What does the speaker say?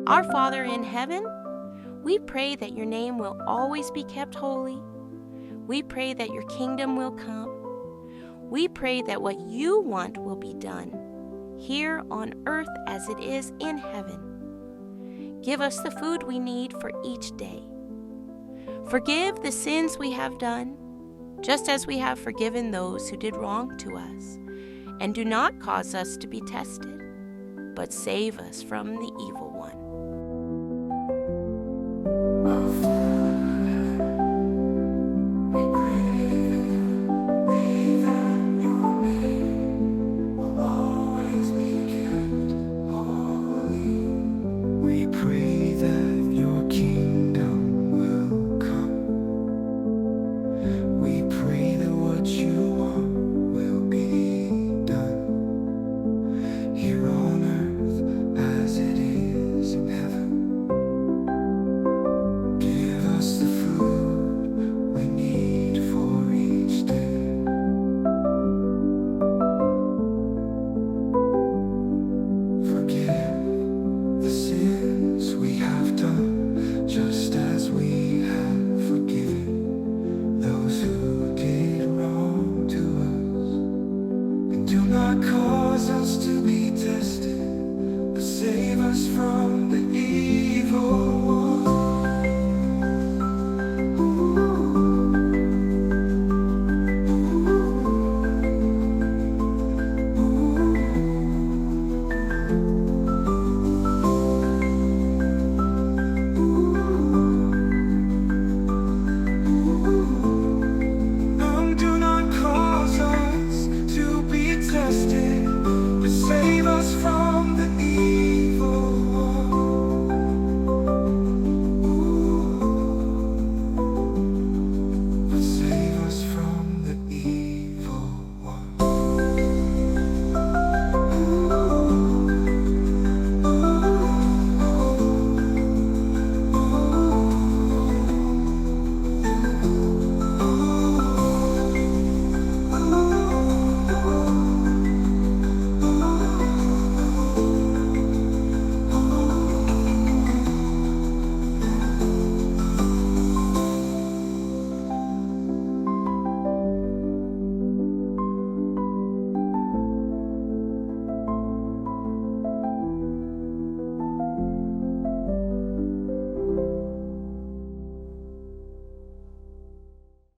Our Father in heaven, we pray that your name will always be kept holy. We pray that your kingdom will come. We pray that what you want will be done, here on earth as it is in heaven. Give us the food we need for each day. Forgive the sins we have done, just as we have forgiven those who did wrong to us. And do not cause us to be tested, but save us from the evil one. Cause us to be tested, but save us from the evil one. Do not cause us to be tested, but save us from